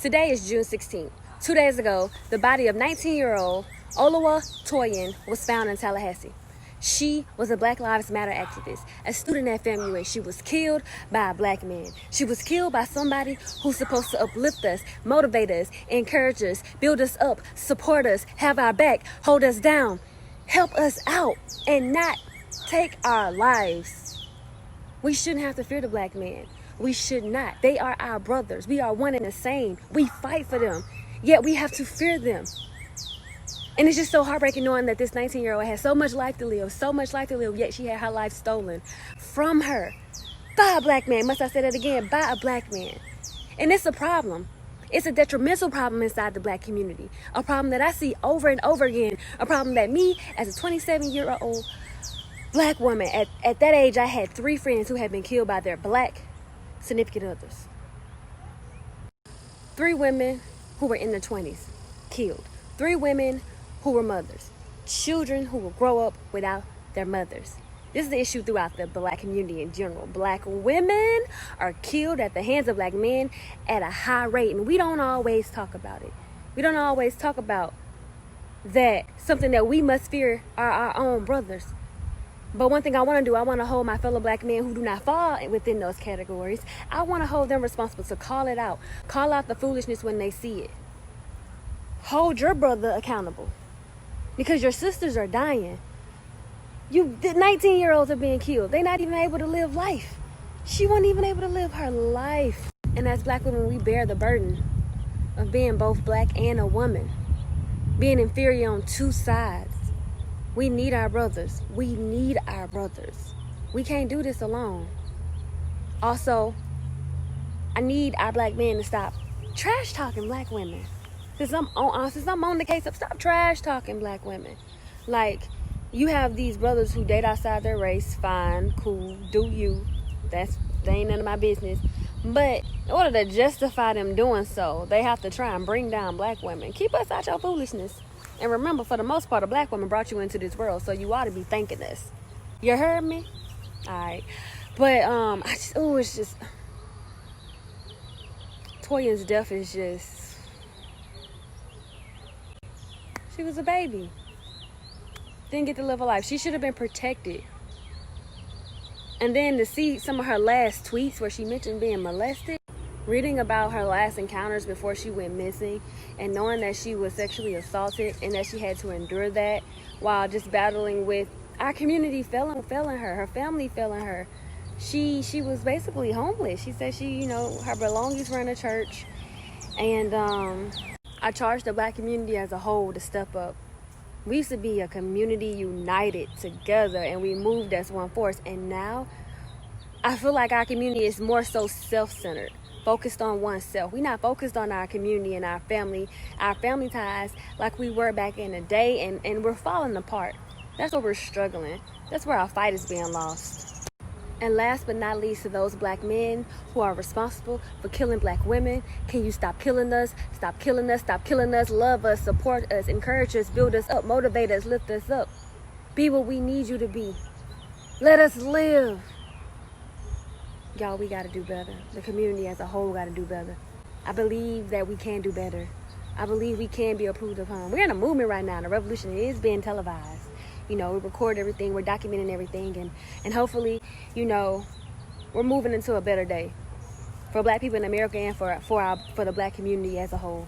Today is June 16th. 2 days ago, the body of 19-year-old Olawa Toyin was found in Tallahassee. She was a Black Lives Matter activist, a student at FAMU. She was killed by a black man. She was killed by somebody who's supposed to uplift us, motivate us, encourage us, build us up, support us, have our back, hold us down, help us out, and not take our lives. We shouldn't have to fear the black man. We should not. They are our brothers. We are one and the same. We fight for them, yet we have to fear them. And it's just so heartbreaking knowing that this 19-year-old has so much life to live, yet she had her life stolen from her by a black man. Must I say that again? By a black man. And it's a problem. It's a detrimental problem inside the black community. A problem that I see over and over again. A problem that me, as a 27-year-old black woman, at that age, I had 3 friends who had been killed by their black significant others. 3 women who were in their 20s, killed. 3 women who were mothers. Children who will grow up without their mothers. This is the issue throughout the black community in general. Black women are killed at the hands of black men at a high rate, and we don't always talk about it. We don't always talk about that. Something that we must fear are our own brothers. But one thing I want to do, I want to hold my fellow black men who do not fall within those categories. I want to hold them responsible to call it out. Call out the foolishness when they see it. Hold your brother accountable. Because your sisters are dying. The 19-year-olds are being killed. They're not even able to live life. She wasn't even able to live her life. And as black women, we bear the burden of being both black and a woman. Being inferior on 2 sides. We need our brothers. We need our brothers. We can't do this alone. Also, I need our black men to stop trash talking black women. Since I'm on the case of stop trash talking black women. Like, you have these brothers who date outside their race, fine, cool, do you. They ain't none of my business. But in order to justify them doing so, they have to try and bring down black women. Keep us out your foolishness. And remember, for the most part, a black woman brought you into this world, so you ought to be thanking us. You heard me? Alright. But it's just Toyin's death is just, she was a baby. Didn't get to live a life. She should have been protected. And then to see some of her last tweets where she mentioned being molested, reading about her last encounters before she went missing, and knowing that she was sexually assaulted and that she had to endure that while just battling with our community failing her, her family failing her. She was basically homeless. She said her belongings were in a church. And I charge the black community as a whole to step up. We used to be a community united together, and we moved as one force. And now I feel like our community is more so self-centered, focused on oneself. We're not focused on our community and our family ties like we were back in the day, and we're falling apart. That's where we're struggling. That's where our fight is being lost. And last but not least, to those black men who are responsible for killing black women, can you stop killing us? Stop killing us. Stop killing us. Love us. Support us. Encourage us. Build us up. Motivate us. Lift us up. Be what we need you to be. Let us live. Y'all, we got to do better. The community as a whole got to do better. I believe that we can do better. I believe we can be approved upon. We're in a movement right now. The revolution is being televised. We record everything, we're documenting everything, and hopefully, we're moving into a better day for black people in America and for the black community as a whole.